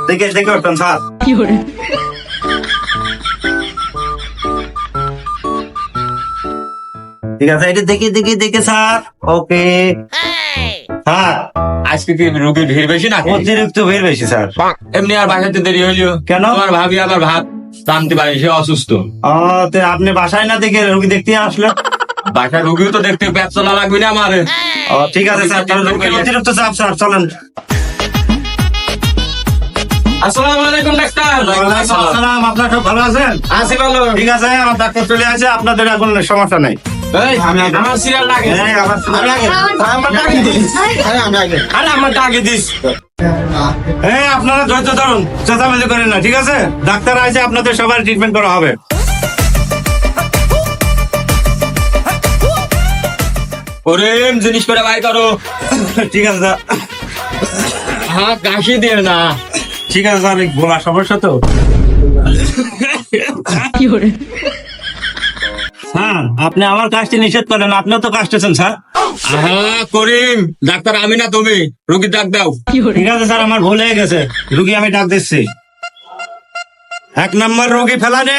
দেখে দেখে উঠবেন স্যার। ঠিক আছে, এটা দেখে দেখে দেখে স্যার। ওকে স্যার, আজকে কি রোগীর ভিড় বেশি না? অতিরিক্ত ভিড় বেশি স্যার। এমনি আর বাসাতে দেরি হইলো কেন? আমার ভাবি আবার ভাত টানতে পারে, সে অসুস্থ। তো আপনি বাসায় না দেখে রোগী দেখতে আসলেন? বাসার রোগীও তো দেখতে পেট চলা লাগবে না আমার। ঠিক আছে স্যার, তাহলে রোগীর অতিরিক্ত চাপ স্যার, চলেন। আসসালামু আলাইকুম ডাক্তার। আসসালাম, আপনারা সব ভালো আছেন? আছি ভালো। ঠিক আছে, আমার ডাক্তার চলে আসে, আপনাদের এখন সমস্যা নাই। এই আমার সিরিয়াল লাগে। এই, আমি আগে। আমার আগে দিস। আমি আগে। আরে আমার আগে দিস। এই, আপনারা ধৈর্য ধরুন, চেঁচামেচি করেন না, ঠিক আছে? ডাক্তার আছে, আপনাদের সবার ট্রিটমেন্ট করা হবে। ওরে জিনিস করে বাই করো। ঠিক আছে স্যার। হ্যাঁ কাশি দিয়ে না। ঠিক আছে স্যার, গোলা সমস্যা তো। স্যার, আপনি আমার কাজটি নিষেধ করেন, আপনিও তো কাজতেছেন স্যার। হ্যাঁ করিম, ডাক্তার আমি না তুমি, রোগী ডাক দাও। ঠিক আছে স্যার, আমার ভুল হয়ে গেছে, রুগী আমি ডাক দিচ্ছি। 1 নম্বর রোগী ফেলানে।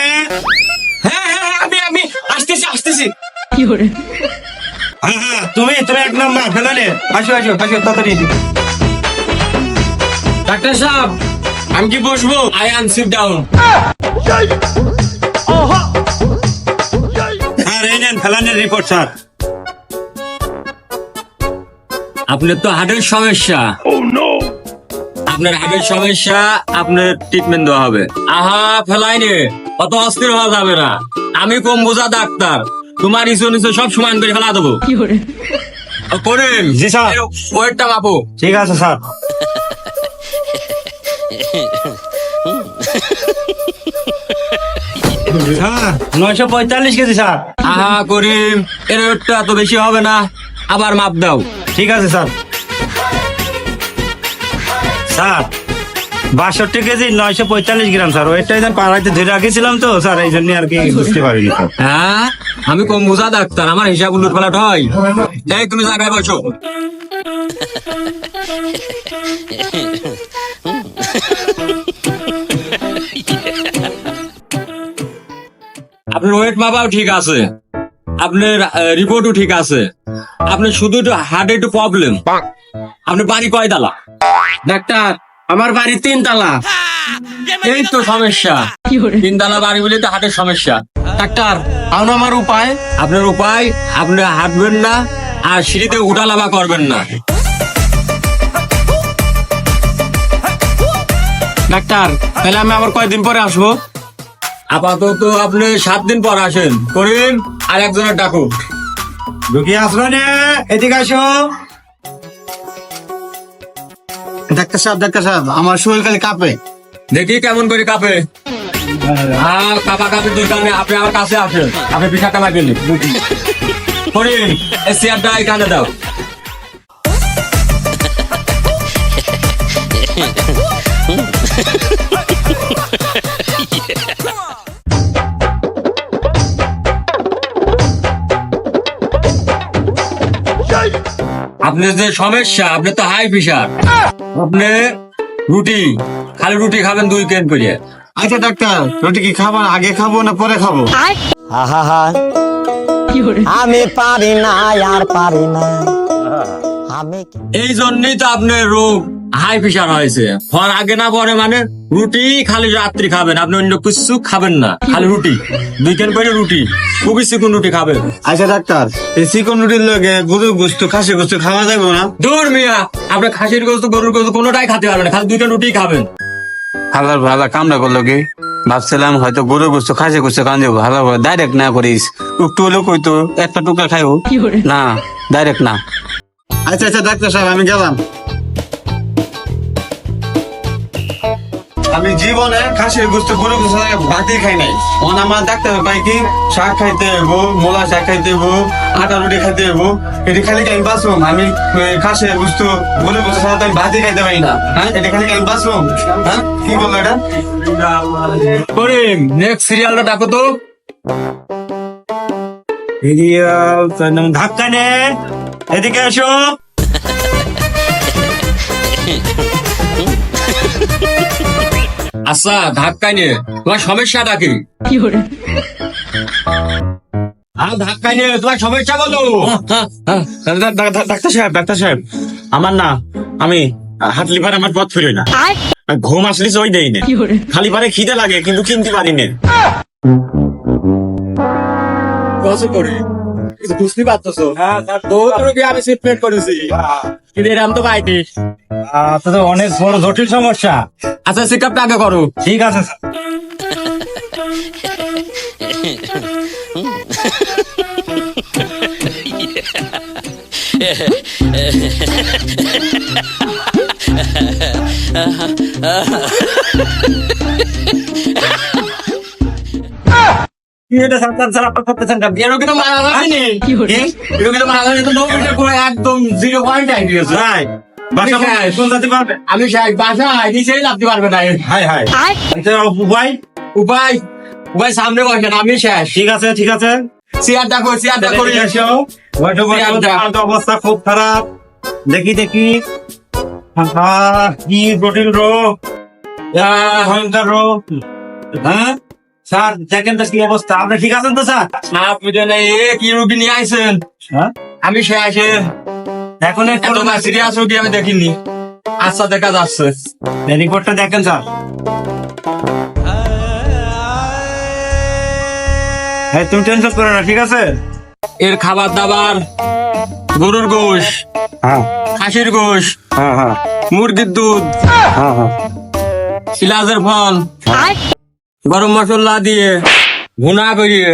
হ্যাঁ হ্যাঁ আমি আসতেছি। হ্যাঁ, তুমি 1 নম্বর ফেলানে। আসো তাড়াতাড়ি। ডাক্তার সাহেব আমি কি বসবো? I am sit down. Sir, এই নেন ফেলানের রিপোর্ট স্যার। আপনার তো হার্টের সমস্যা। আপনার হার্টের সমস্যা, আপনার ট্রিটমেন্ট দেওয়া হবে। আহা ফেলাইনে অত অস্থির হওয়া যাবে না, আমি কম বোঝা ডাক্তার, তোমার ইসো নিচে সব সমান করে ফেলা দেবো। করিম, জি স্যার। ওয়েটটা মাপো। ঠিক আছে স্যার। Sir, 945 KG sir. আহা করিম, এর ওয়েটটা তো বেশি হবে না, আবার মাপ দাও। ঠিক আছে স্যার। স্যার, 62 কেজি 945 গ্রাম স্যার। ওইটাই পাড়াইতে ধরে রাখেছিলাম তো স্যার, এই জন্য আর কি বুঝতে পারিনি স্যার। হ্যাঁ আমি কম বোঝা ডাক্তার, আমার হিসাব উল্লট পালট হয়। এই তুমি জায়গায় বসো। আপনার ওয়েট মাপাও ঠিক আছে, আপনার রিপোর্টও ঠিক আছে, আপনার শুধু একটু হার্টে একটু প্রবলেম। আপনার বাড়ি কয় তালা? ডাক্তার আমার বাড়ি 3 তালা। এই তো সমস্যা, 3 তালা বাড়ি বলে তো হার্টের সমস্যা। ডাক্তার এখন আমার উপায়? আপনার উপায়, আপনি হাঁটবেন না আর সিঁড়িতে উঠা লাভা করবেন না। ডাক্তার তাহলে আমি আবার কয়দিন পরে আসবো? আপাতত আপনি 7 দিন পর আসেন। করিম, আর একজনের ডাকুন। রুগী আসলো নে, এদিকে আসো। ডাক্তার সাহেব আমার শরীর খালি কাঁপে। দেখি কেমন করে কাঁপে। হ্যাঁ কাপা কাপে দুই কারণে আপনি আমার কাছে আসেন, আপনি পিঠাটা মারবেন। করিম, এই চেয়ারটা এখানে দাও। আপনার যে সমস্যা, আপনার তো হাই প্রেশার, আপনি খালি রুটি খাবেন 2 কেন করে। আচ্ছা ডাক্তার, রুটি কি খাবার আগে খাবো না পরে খাবো? আমি পারি না আর পারি না আমি। এই জন্যই তো আপনার রোগ হাই প্রেশার হয়েছে। ফল আগে না পরে মানে রুটি খালি রাত্রি খাবেন, আপনি অন্য কিছু খাবেন না, খালি রুটি 2 কেন করে রুটি, খুবই চিকন রুটি খাবেন। আচ্ছা ডাক্তার, এই চিকন রুটির লগে গরুর গোস্ত খাসি গোস্ত খাওয়া যাবে না? দূর মিয়া, আপনি খাসির গোস্ত গরুর গোস্ত কোনোটাই খেতে পারবেন না, খালি 2 কেন রুটি খাবেন। ভালো কামড়া করলো কি? ভাবছিলাম হয়তো গরুর গোস্ত খাসি গোস্ত কান দেবো, ভালো ডাইরেক্ট না করিস, একটু হলেও কইতো একটা টুকরা খাইও না, ডাইরেক্ট না। আচ্ছা ডাক্তার সাহেব আমি গেলাম। আমি জীবনে খাসির গোস্ত গরুর গোস্ত ভাতই খাই নাই। আমার ডাক্তার পাই কি শাক খাইতে হইব, মোলা শাক খাইতে হইব, আটা রুটি খাইতে হইব, এটি খালি আমি বাঁচবো। আমি খাসির গোস্ত গরুর গোস্ত ছাড়া তো আমি ভাতই খাইতে পারি না। হ্যাঁ, এটা খালি আমি বাঁচবো? হ্যাঁ, কি বললো এটা? করিম, নেক্সট সিরিয়ালটা ডাকো তো। ধাক্কা নে, এদিকে আসো। আচ্ছা ধাক্কাই নে, তোমার সমস্যাটা কি? আর ধাক্কাই নে, তোমার সমস্যা বলো। ডাক্তার সাহেব আমার না, আমি হাঁটলি পারে আমার পথ ফিরে না, ঘুম আসলে ওই দেই না, খালি পারে খিদে লাগে কিন্তু কিনতে পারি না। বুঝতে পারতেছো? আমি ট্রিটমেন্ট করেছি, কিন্তু এরকম তো পাইনি। তো অনেক বড় জটিল সমস্যা। আচ্ছা চেক আপটা আগে করো। ঠিক আছে স্যার। এটা স্যার স্যার আপনার করতেছেন কেন? এরকম তো মারা যায়নি, এরকম তো মারা যায়নি, তো 9 মিটার করে একদম 0 পয়েন্ট আই দিয়েছে। ভাই বাসা কোন যেতে পারবে? আমি সাহেব বাসায় নিচেই লাভতে পারবে না। হাই হাই, উপায় উপায় উপায় সামনে বসেন, আমি শেষ। ঠিক আছে ঠিক আছে। চেয়ারটা করি, চেয়ারটা করি। আমার তো অবস্থা খুব খারাপ। দেখি দেখি, কি জটিল রোগ, ভয়ঙ্কর রোগ। হ্যাঁ স্যার দেখেন তো কি অবস্থা। আপনি ঠিক আছেন তো স্যার? আপনি জানেন কি রুগী নিয়ে আইছেন? হ্যাঁ আমি শেষ। এখন এত সিরিয়াস রুগী আমি দেখিনি। আচ্ছা দেখা যাচ্ছে, রিপোর্টটা দেখেন স্যার। হ্যাঁ তুমি টেনশন করো না, ঠিক আছে? এর খাবার দাবার গরুর গোশ, হ্যাঁ খাসির গোশ, হ্যাঁ হ্যাঁ মুরগির দুধ, হ্যাঁ হ্যাঁ ইলাজের ফল, গরম মশলা দিয়ে ভুনা করিয়ে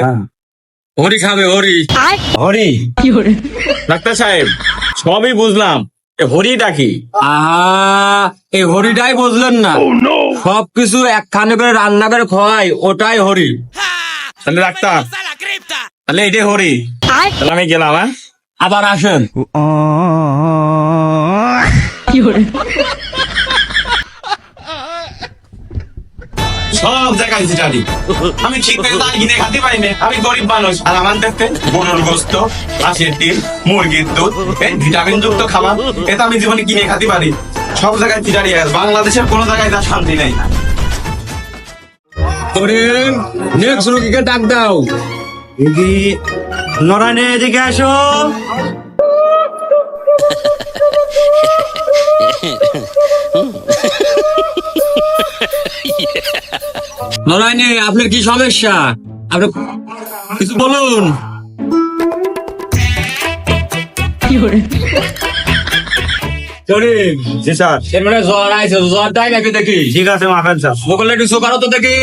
হরি খাবে, হরি। হরি ডাক্তার সাহেব সবই বুঝলাম, হরিটা কি? এই হরিটাই বুঝলেন না? সবকিছু একখানে করে রান্না করে খাওয়াই, ওটাই হরি। তাহলে ডাক্তার, তাহলে এটাই হরি, তাহলে আমি গেলাম। হ্যাঁ আবার আসেন। সব জায়গায় জিটারি, আমি ঠিক করে দাঁড়িয়ে কিনে খাতে পারি না, আমি গরিব মানুষ। আর আমার দেখতে গরুর গোস্ত, হাঁসের ডিম, মুরগির দুধ, এই ভিটামিন যুক্ত খাবার, এটা আমি জীবনে কিনে খাতে পারি। সব জায়গায় জিটারি আছে, বাংলাদেশের কোনো জায়গায় তার শান্তি নেই। নেক্সট রুগীকে ডাক দাও। এদি নরানে, এদিকে আসো। নরায়নি, আপনার কি সমস্যা? আপনি কিছু বলুন। জি স্যার। এর মানে জ্বর আইছে, জ্বর তাই নাকি দেখি? ঠিক আছে মাফেন স্যার। বকলে একটু চোখারো তো দেখি।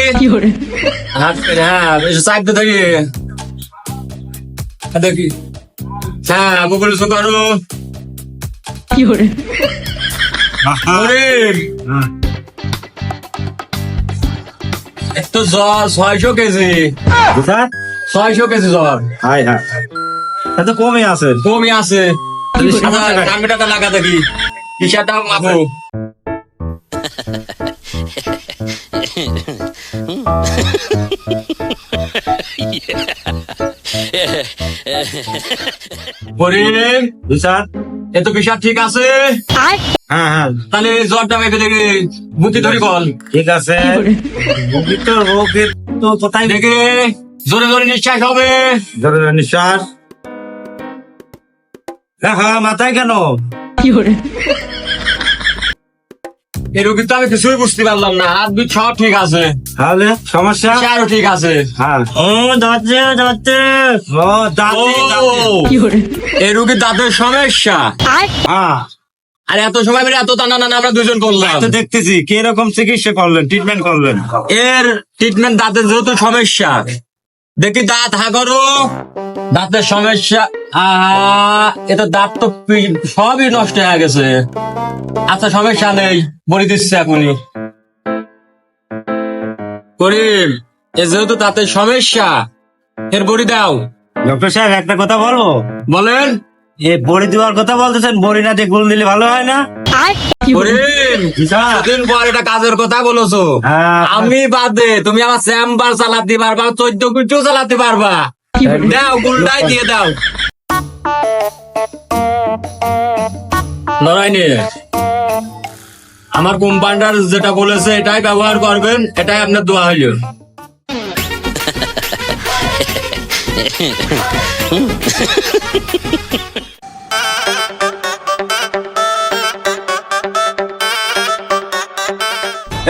হ্যাঁ চাপ তো দেখি, দেখি। হ্যাঁ বকলে চোখারো। তো জ্বর 600 কেজি, স্যার 600 কেজি জ্বর। হাই হাই, এত কমই আছে। কমই আছে। কামিটাটা লাগা দেখি, হিসাবটা মাপো। করিম, জি স্যার। এত বিষয় ঠিক আছে? হ্যাঁ হ্যাঁ তাহলে জ্বরটা মেপে দেখি, বুদ্ধি ধরি বল। ঠিক আছে। রোগীর তো রোগের তো কোথায় দেখে জোরে জোরে নিঃশ্বাস হবে। ধরে নিঃশ্বাস। হ্যাঁ হ্যাঁ, মাথায় কেন? এই রোগী তো আমি কিছুই বুঝতে পারলাম না। হাত দুই সব ঠিক আছে, তাহলে সমস্যা? আরো ঠিক আছে। হ্যাঁ ও দাঁতে দাঁতে, ও দাঁতে দাঁতে। এই রোগীর দাঁতের সমস্যা। হ্যাঁ আর এত সময় বেড়ে এত টানা না আমরা দুজন করলাম। তো দেখতেছি কি রকম চিকিৎসা করলেন, ট্রিটমেন্ট করলেন। এর ট্রিটমেন্ট দাঁতের যেহেতু সমস্যা, দেখি দাঁত হা করো। দাঁতের সমস্যা, এটা দাঁত তো সবই নষ্ট হয়ে গেছে। আচ্ছা সমস্যা নেই, বলে দিচ্ছে এখনই। করিম, এ যেহেতু দাঁতের সমস্যা, এর বড়ি দাও। ডক্টর সাহেব একটা কথা বলবো? বলেন। এ বড়ি দেওয়ার কথা বলতেছেন, বড়ি না দিয়ে গুল দিলে ভালো হয় না? করিম, দিন পর এটা কাজের কথা বলেছো। হ্যাঁ। আমি বাদে তুমি আমার চেম্বার চালাতে পারবা, 14 কুটিও চালাতে পারবা। দাও গুলটাই দিয়ে দাও নারায়ণী আমার কোম্পানিটার যেটা বলেছে এটাই ব্যবহার করবেন, এটাই আপনার দোয়া হইল।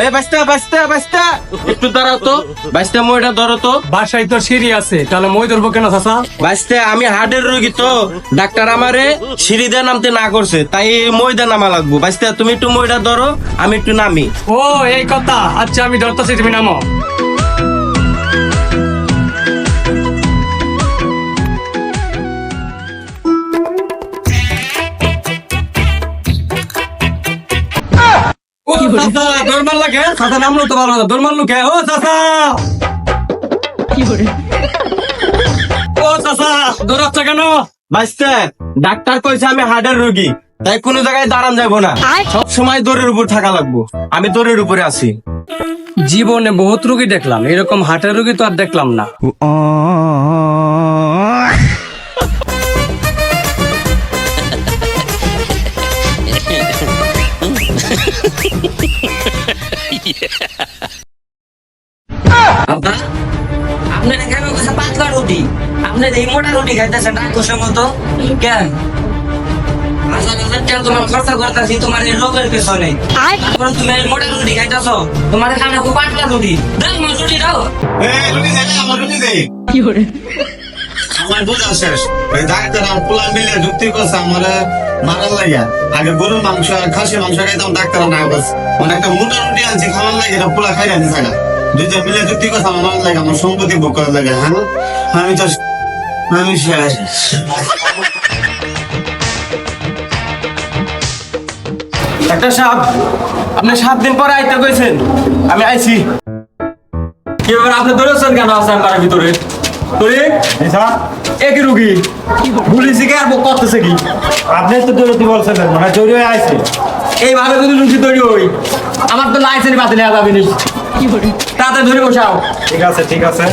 এ বাস্তা বাস্তা বাস্তা একটু দাঁড়াও তো, বাস্তা মইটা ধরো তো। বাসায় তো সিঁড়ি আছে, তাহলে মই ধরবো কেন চাচা? বাস্তে আমি হার্টের রোগী তো, ডাক্তার আমারে সিঁড়ি দিয়ে নামতে না করছে, তাই ময়দা নামা লাগবো। বাস্তে তুমি একটু মইটা ধরো, আমি একটু নামি। ও এই কথা, আচ্ছা আমি ধরতেছি, তুমি নামো। ও চাচা দৌড় মারলা কে? চাচা নামলো তো ভালো না, দৌড় মারলো কে? ও চাচা, ও চাচা দৌড়াচ্ছ কেন? বাস্তে ডাক্তার কইছে আমি হার্টের রোগী, তাই কোনো জায়গায় দাঁড়ান যাবো না, সব সময় দৌড়ের উপর থাকা লাগবো। আমি দৌড়ের উপরে আছি। জীবনে বহুত রোগী দেখলাম, এরকম হার্টের রোগী তো আর দেখলাম না। আপনার এখানে পাতলা রুটি, আপনার এই মোটা রুটি খাইতেছেন রাক্ষসের মতো কেন? হাজার হাজার টাকা তোমার খরচা করতেছি তোমার এই রোগের পেছনে, তারপর তুমি এই মোটা রুটি খাইতেছো, তোমার এখানে খুব পাতলা রুটি দাও, আমার রুটি দাও। আমার বোঝা শেষ, ওই ডাক্তার আর পোলা মিলে যুক্তি করছে আমার মারার লাগিয়া। আগে গরুর মাংস আর খাসি মাংস খাইতাম, ডাক্তার না বলছে মানে একটা মোটা রুটি আনছি খাওয়ার লাগে, এটা পোলা খাই রাখি থাকা। দুইটা মিলে যুক্তি করছে আমার মারার লাগে, আমার সম্পত্তি ভোগ করার লাগে। হ্যাঁ আমি তো আমি শেষ। ডাক্তার সাহেব, আপনি 7 দিন পরে আইতে কইছেন, আমি আইছি। কি ব্যাপার, আপনি ধরেছেন কেন আছেন তার ভিতরে? তোরে একই রুগী পুলিশে কে আর করতেছে কি? আপনি তো দৌড়তে বলছেন, মানে জোরে হয়ে আছে। এইভাবে যদি রুগী তৈরি হই, আমার তো লাইসেন্স বাতিল হয়ে যাবে নি। তাড়াতাড়ি ধরে বসাও। ঠিক আছে ঠিক আছে,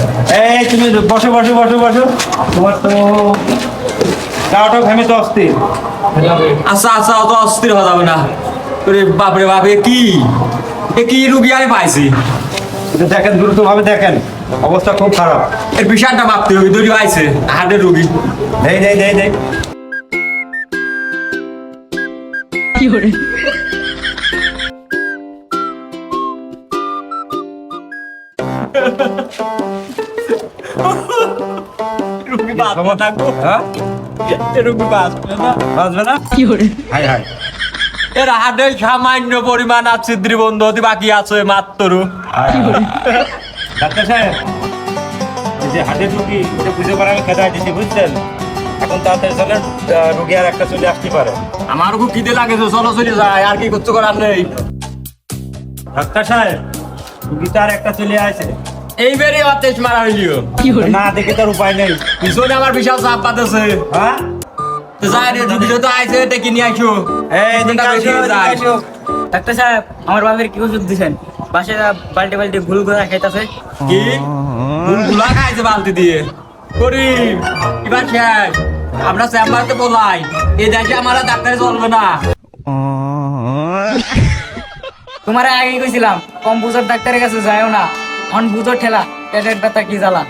এই তুমি বসো বসো বসো বসো, তোমার তো গাওটা ঘামে তো অস্থির। আচ্ছা আচ্ছা, অত অস্থির হওয়া যাবে না। তোরে বাপরে বাপ, এ কি রুগী আমি পাইছি? একটু দেখেন, দ্রুত ভাবে দেখেন, অবস্থা খুব খারাপ। এর বিষয়টা ভাবতে হবে, তৈরি আইছে হার্টের রুগী। দেই দেই দেই দেই রুগী বাঁচবে থাকবো, হ্যাঁ রুগী বাঁচবে না। বাঁচবে না? হাই হাই, এর হার্টে সামান্য পরিমাণ ছিদ্রি বন্ধ হতে বাকি আছে মাত্র। ডাক্তার সাহেব, এই যে হাটের রুগী, এটা বুঝে পারে আমি খেতে দিচ্ছি, বুঝছেন? এখন তাড়াতাড়ি চলেন, রুগী আর একটা চলে আসতে পারে। আমার খুব খিদে লাগেছে, চলো চলে যায়, আর কি করতে করার নেই। ডাক্তার সাহেব, রুগী তো আর একটা চলে আসে, এইবারে আবার টেস্ট মারা হইলিও, না দেখে তার উপায় নেই। পিছনে আমার বিশাল চাপ পাতেছে। হ্যাঁ, তো যাই রে, রুগী তো আইছে, ডেকে নিয়ে আইসো। এই দিনটা বেশি যায়। ডাক্তার সাহেব, আমার বাপের কি ওষুধ দিছেন? বাসায় বাল্টি বাল্টি ভুল করে খাইতেছে। কি গুলা খাইছে বালতি দিয়ে? করিম এবার শেষ, আমরা চেম্বারতে বলাই, এই দেশে আমার আর ডাক্তারে চলবে না। তোমার আগে কইছিলাম কম বুঝার ডাক্তারের কাছে যাও না, অন বুঝো ঠেলা, পেটের ব্যথা কি জ্বালা।